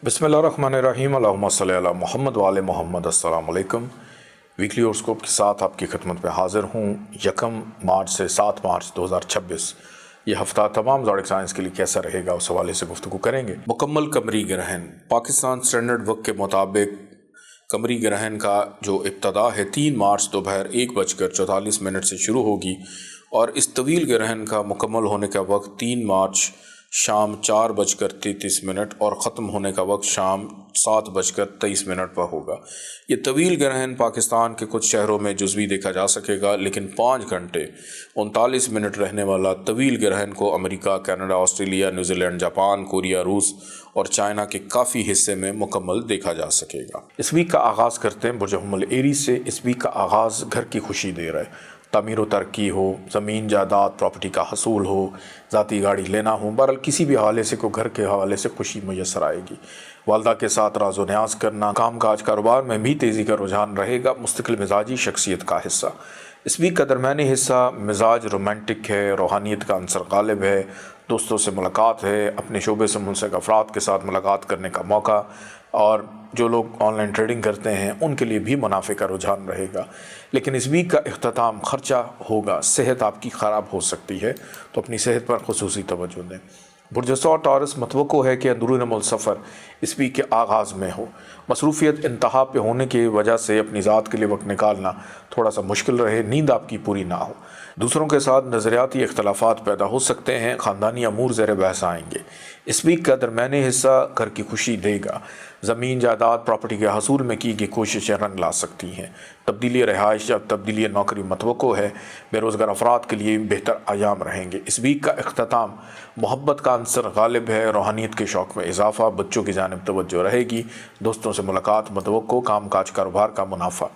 बिस्मिल्लाहिर्रहमानिर्रहीम अल्लाहुम्मा सल्ली अला मोहम्मद वाले मोहम्मद। अस्सलाम वालेकुम। वीकली हॉरोस्कोप के साथ आपकी खिदमत में हाजिर हूँ। 1 मार्च से 7 मार्च 2026 ये हफ्ता तमाम ज़ोडिक साइंस के लिए कैसा रहेगा उस हवाले से गुफ्तगू करेंगे। मुकम्मल कमरी ग्रहण पाकिस्तान स्टैंडर्ड वक्त के मुताबिक कमरी ग्रहण का जो इब्तदा है 3 मार्च दोपहर 1:44 से शुरू होगी और इस तवील ग्रहण का मुकम्मल होने का वक्त 3 मार्च शाम 4:33 और ख़त्म होने का वक्त शाम 7:23 पर होगा। ये तवील ग्रहण पाकिस्तान के कुछ शहरों में जुज़वी देखा जा सकेगा, लेकिन 5 घंटे 39 मिनट रहने वाला तवील ग्रहण को America, Canada, Australia, New Zealand, Japan, Korea, रूस और चाइना के काफ़ी हिस्से में मुकम्मल देखा जा सकेगा। इस वीक का आगाज़ करते हैं बुर्ज हुम्मल एरीज़ से। इस वीक का आगाज़ घर की खुशी दे रहा है। तमीर व तरक्की हो, ज़मीन जायदाद प्रॉपर्टी का हसूल हो, ज़ाती गाड़ी लेना हो, बहरहाल किसी भी हवाले से को घर के हवाले से खुशी मैसर आएगी। वालदा के साथ राज़ो न्याज करना, काम काज कारोबार में भी तेज़ी का रुझान रहेगा। मुस्तकिल मिजाजी शख्सियत का हिस्सा। इस वीक का दरमियानी हिस्सा मिजाज रोमांटिक है, रूहानियत का अंसर गालिब है, दोस्तों से मुलाकात है, अपने शोबे से मुंसलिक अफराद के साथ मुलाकात करने का मौका, और जो लोग ऑनलाइन ट्रेडिंग करते हैं उनके लिए भी मुनाफे का रुझान रहेगा। लेकिन इस वीक का इख्तिताम खर्चा होगा। सेहत आपकी ख़राब हो सकती है, तो अपनी सेहत पर खुसूसी तवज्जो दें। बुर्ज सौ टॉरस मतवक्को है कि अंदरून मुल्क सफ़र इस वीक के आगाज़ में हो। मसरूफ़ियत इंतहा पे होने की वजह से अपनी ज़ात के लिए वक्त निकालना थोड़ा सा मुश्किल रहे, नींद आपकी पूरी ना हो। दूसरों के साथ नज़रियाती इख्तलाफात पैदा हो सकते हैं, ख़ानदानी अमूर ज़ेर बहस आएंगे। इस वीक का दरमियानी हिस्सा घर की खुशी देगा। ज़मीन जायदाद प्रॉपर्टी के हसूल में की गई कोशिशें रंग ला सकती हैं। तब्दीली रहाइश या तब्दीली नौकरी मतवक्को है। बेरोज़गार अफराद के लिए बेहतर आयाम रहेंगे। इस वीक का इख्तिताम मोहब्बत का अंसर गालिब है। रूहानियत के शौक़ में इजाफ़ा, बच्चों की जानिब तवज्जो रहेगी। दोस्तों से मुलाकात मतवक्को, काम काज कारोबार का मुनाफा।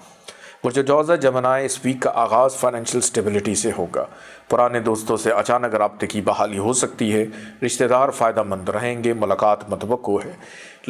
बुर्ज जौज़ा जमनाए इस वीक का आगाज़ फाइनेंशियल स्टेबिलिटी से होगा। पुराने दोस्तों से अचानक राब्ते की बहाली हो सकती है। रिश्तेदार फ़ायदेमंद रहेंगे। मुलाकात मतवक्को है।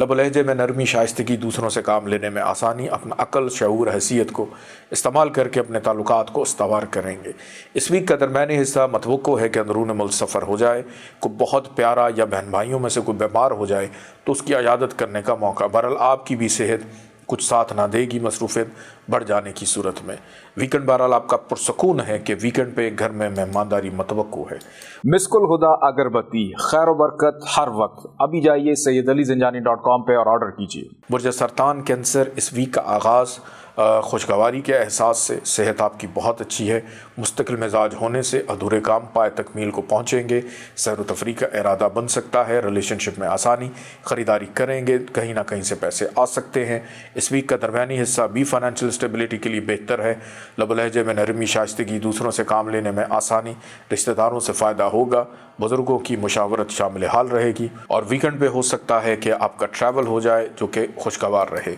लब लहजे में नरमी, शाइस्तगी, दूसरों से काम लेने में आसानी, अपना अक्ल, शऊर, हैसियत को इस्तेमाल करके अपने ताल्लुकात को इस्तवार करेंगे। इस वीक का दरमियानी हिस्सा मतवक्को है कि अंदरून मुल्क सफ़र हो जाए। कोई बहुत प्यारा या बहन भाइयों में से कोई बीमार हो जाए तो उसकी इयादत करने का मौका। बहरहाल आपकी भी सेहत कुछ साथ ना देगी मसरूफ़ियत बढ़ जाने की सूरत में। वीकेंड बहरहाल आपका पुरसकून है कि वीकेंड पे घर में मेहमानदारी मतवक्को है। मिस्कुल हुदा अगरबत्ती, खैर व बरकत हर वक्त। अभी जाइए सैयदअलीज़ंजानी.com पे और ऑर्डर कीजिए। बुर्ज सरतान कैंसर इस वीक का आगाज़ खुशगवारी के एहसास से। सेहत आपकी बहुत अच्छी है। मुस्तकिल मिजाज होने से अधूरे काम पाए तकमील को पहुँचेंगे। सैर व तफरीह का इरादा बन सकता है। रिलेशनशिप में आसानी, ख़रीदारी करेंगे, कहीं ना कहीं से पैसे आ सकते हैं। इस वीक का दरमियानी हिस्सा भी फाइनेंशियल स्टेबिलिटी के लिए बेहतर है। लब लहजे में नरमी, शाइस्तगी, दूसरों से काम लेने में आसानी, रिश्तेदारों से फ़ायदा होगा। बुज़ुर्गों की मुशावरत शामिल हाल रहेगी और वीकेंड पे हो सकता है कि आपका ट्रैवल हो जाए जो कि खुशगवार रहे।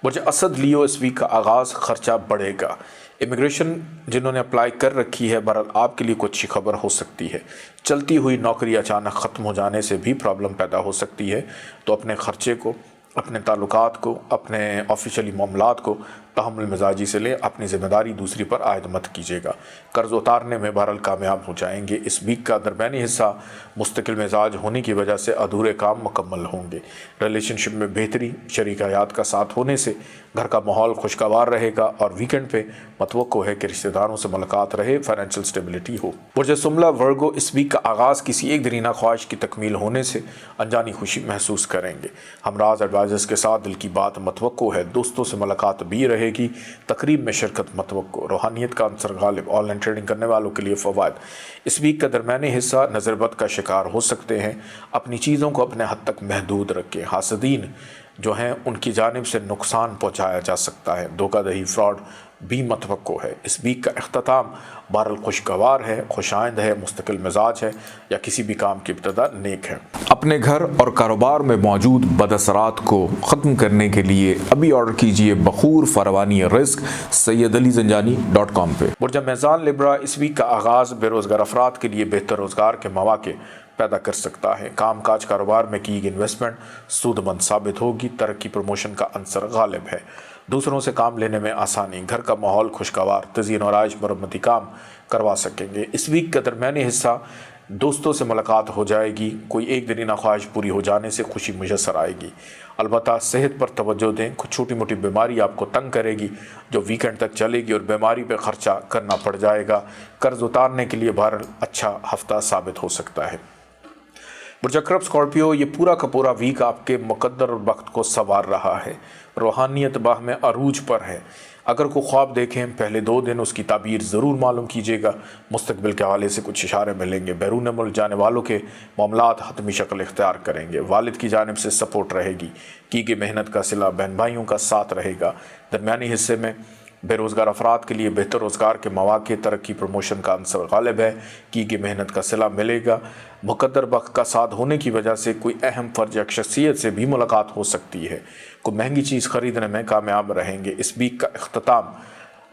मुझे असद लियो इस वीक का आगाज़ खर्चा बढ़ेगा। इमिग्रेशन जिन्होंने अप्लाई कर रखी है, बहरहाल आपके लिए कुछ अच्छी खबर हो सकती है। चलती हुई नौकरी अचानक ख़त्म हो जाने से भी प्रॉब्लम पैदा हो सकती है, तो अपने ख़र्चे को, अपने ताल्लुकात को, अपने ऑफिशियली मामलात को तहम्मुल मिजाजी से लें। अपनी ज़िम्मेदारी दूसरी पर आयद मत कीजिएगा। कर्ज़ उतारने में बहरहाल कामयाब हो जाएंगे। इस वीक का दरमियानी हिस्सा मुस्तकिल मिजाज होने की वजह से अधूरे काम मुकम्मल होंगे। रिलेशनशिप में बेहतरी, शरीक हयात का साथ होने से घर का माहौल खुशगवार रहेगा और वीकेंड पे मतवक्को है कि रिश्तेदारों से मुलाकात रहे, फाइनेंशियल स्टेबिलिटी हो। बुर्ज सुमला वर्गो इस वीक का आगाज़ किसी एक दरीना ख्वाहिश की तकमील होने से अनजानी खुशी महसूस करेंगे। हमराज एडवाइजर्स के साथ दिल की बात मतवक्को है। दोस्तों से मुलाकात भी रहेगी। तकरीब में शिरकत मतवक्को। रूहानियत का अंसर गालिब। ऑनलाइन ट्रेडिंग करने वालों के लिए फ़वाद। इस वीक का दरमियानी हिस्सा नज़रबद का शिकार हो सकते हैं। अपनी चीज़ों को अपने हद तक महदूद रखें। हासदीन जो हैं उनकी जानिब से नुकसान पहुँचाया जा सकता है। धोखाधड़ी, फ्रॉड भी मतवक्को है। इस वीक का इख्तिताम बहरहाल खुशगवार है, खुशाइंद है, मुस्तकिल मिजाज है या किसी भी काम की इब्तिदा नेक है। अपने घर और कारोबार में मौजूद बदअसरात को ख़त्म करने के लिए अभी ऑर्डर कीजिए बखूर फरवानी रिस्क सैयदअलीज़ंजानी.com पे। बुर्ज मीज़ान लिब्रा इस वीक का आगाज़ बेरोज़गार अफराद के लिए बेहतर रोज़गार के मौक़े पैदा कर सकता है। काम काज कारोबार में की गई इन्वेस्टमेंट सूदमंद साबित होगी। तरक्की, प्रमोशन का अंसर गालिब है। दूसरों से काम लेने में आसानी, घर का माहौल खुशगवार, तज़ीन और आइश मरम्मती काम करवा सकेंगे। इस वीक का दरमियानी हिस्सा دوستوں سے ملاقات ہو جائے گی، کوئی ایک دنینہ خواہش پوری ہو جانے سے خوشی میسر آئے گی۔ البتہ صحت پر توجہ دیں، کچھ چھوٹی موٹی بیماری آپ کو تنگ کرے گی جو ویکنڈ تک چلے گی اور بیماری پہ خرچہ کرنا پڑ جائے گا۔ قرض اتارنے کے لیے بہرحال اچھا ہفتہ ثابت ہو سکتا ہے۔ برج عقرب اسکارپیو، یہ پورا کا پورا ویک آپ کے مقدر اور وقت کو سنوار رہا ہے، روحانیت باہ میں عروج پر ہے۔ اگر کوئی خواب دیکھیں پہلے 2 دن اس کی تعبیر ضرور معلوم کیجیے گا، مستقبل کے حوالے سے کچھ اشارے ملیں گے۔ بیرون ملک جانے والوں کے معاملات حتمی شکل اختیار کریں گے، والد کی جانب سے سپورٹ رہے گی، کی گئی محنت کا صلہ بہن بھائیوں کا ساتھ رہے گا۔ درمیانی حصے میں بے روزگار افراد کے لیے بہتر روزگار کے مواقع، ترقی، پروموشن کا عنصر غالب ہے، کی گئی محنت کا صلہ ملے گا۔ مقدر وقت کا ساتھ ہونے کی وجہ سے کوئی اہم فرد یا شخصیت سے بھی ملاقات ہو سکتی ہے، کوئی مہنگی چیز خریدنے میں کامیاب رہیں گے۔ اس ویک کا اختتام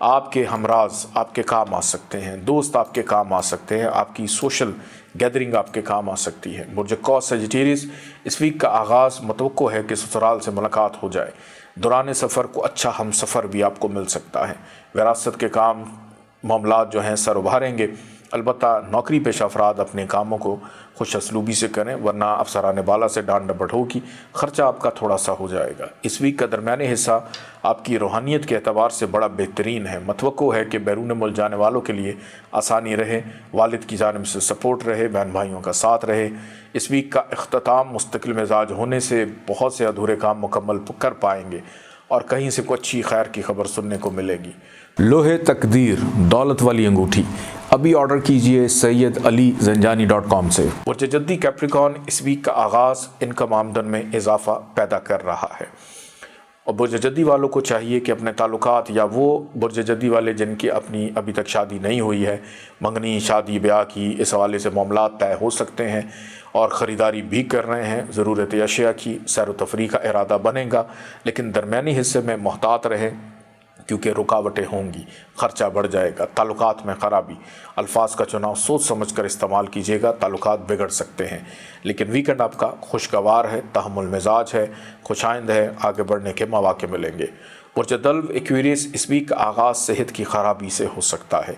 آپ کے ہمراز آپ کے کام آ سکتے ہیں، دوست آپ کے کام آ سکتے ہیں، آپ کی سوشل گیدرنگ آپ کے کام آ سکتی ہے۔ برج قوس سیجیٹیریس، اس ویک کا آغاز متوقع ہے کہ سسرال سے ملاقات ہو جائے، دوران سفر کو اچھا ہم سفر بھی آپ کو مل سکتا ہے۔ وراثت کے کام معاملات جو ہیں سر ابھاریں گے، البتہ نوکری پیشہ افراد اپنے کاموں کو خوش اسلوبی سے کریں ورنہ افسران بالا سے ڈانٹ ڈپٹ ہوگی، خرچہ آپ کا تھوڑا سا ہو جائے گا۔ اس ویک کا درمیانی حصہ آپ کی روحانیت کے اعتبار سے بڑا بہترین ہے، متوقع ہے کہ بیرون ملک جانے والوں کے لیے آسانی رہے، والد کی جانب سے سپورٹ رہے، بہن بھائیوں کا ساتھ رہے۔ اس ویک کا اختتام مستقل مزاج ہونے سے بہت سے ادھورے کام مکمل کر پائیں گے اور کہیں سے کوئی اچھی خیر کی خبر سننے کو ملے گی۔ لوہے تقدیر دولت والی انگوٹھی ابھی آرڈر کیجئے SayyedAliZanjani.com سے۔ برج جدی کیپریکارن، اس ویک کا آغاز انکم آمدن میں اضافہ پیدا کر رہا ہے اور برج جدی والوں کو چاہیے کہ اپنے تعلقات یا وہ برج جدی والے جن کی اپنی ابھی تک شادی نہیں ہوئی ہے، منگنی، شادی بیاہ کی، اس حوالے سے معاملات طے ہو سکتے ہیں اور خریداری بھی کر رہے ہیں، ضرورت اشیاء کی سیر و تفریح کا ارادہ بنے گا، لیکن درمیانی حصے میں محتاط رہیں کیونکہ رکاوٹیں ہوں گی، خرچہ بڑھ جائے گا۔ تعلقات میں خرابی، الفاظ کا چناؤ سوچ سمجھ کر استعمال کیجیے گا، تعلقات بگڑ سکتے ہیں، لیکن ویکنڈ آپ کا خوشگوار ہے، تحمل مزاج ہے، خوشائند ہے، آگے بڑھنے کے مواقع ملیں گے۔ برج دلو ایکویریس، اس ویک کا آغاز صحت کی خرابی سے ہو سکتا ہے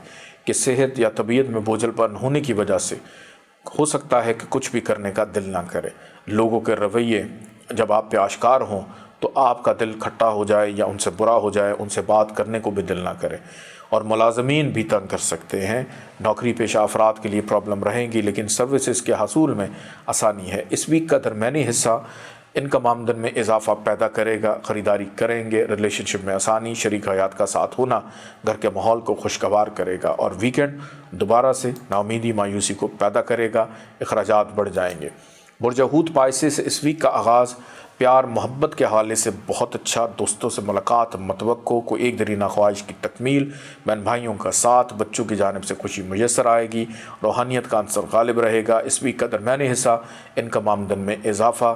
کہ صحت یا طبیعت میں بوجھل پن ہونے کی وجہ سے ہو سکتا ہے کہ کچھ بھی کرنے کا دل نہ کرے، لوگوں کے رویے جب آپ پہ آشکار ہوں تو آپ کا دل کھٹا ہو جائے یا ان سے برا ہو جائے، ان سے بات کرنے کو بھی دل نہ کرے، اور ملازمین بھی تنگ کر سکتے ہیں۔ نوکری پیشہ افراد کے لیے پرابلم رہیں گی لیکن سروسز کے حصول میں آسانی ہے۔ اس ویک کا درمیانی حصہ انکم آمدن میں اضافہ پیدا کرے گا، خریداری کریں گے، ریلیشن شپ میں آسانی، شریک حیات کا ساتھ ہونا گھر کے ماحول کو خوشگوار کرے گا، اور ویکنڈ دوبارہ سے ناامیدی مایوسی کو پیدا کرے گا، اخراجات بڑھ جائیں گے۔ برج حوت پائسس، اس ویک کا آغاز پیار محبت کے حوالے سے بہت اچھا، دوستوں سے ملاقات متوقع، کوئی ایک درینہ خواہش کی تکمیل، بہن بھائیوں کا ساتھ، بچوں کی جانب سے خوشی میسر آئے گی، روحانیت کا عنصر غالب رہے گا۔ اس ویک کا درمیانی حصہ انکم آمدن میں اضافہ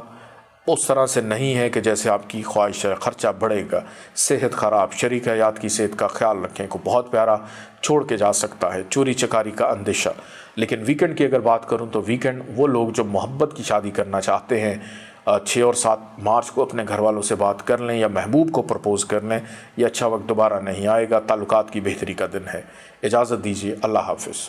اس طرح سے نہیں ہے کہ جیسے آپ کی خواہش ہے، خرچہ بڑھے گا، صحت خراب، شریک حیات کی صحت کا خیال رکھیں، کو بہت پیارا چھوڑ کے جا سکتا ہے، چوری چکاری کا اندیشہ۔ لیکن ویکنڈ کی اگر بات کروں تو ویکنڈ وہ لوگ جو محبت کی شادی کرنا چاہتے ہیں 6 اور 7 مارچ کو اپنے گھر والوں سے بات کر لیں یا محبوب کو پرپوز کر لیں، یہ اچھا وقت دوبارہ نہیں آئے گا، تعلقات کی بہتری کا دن ہے۔ اجازت دیجیے، اللہ حافظ۔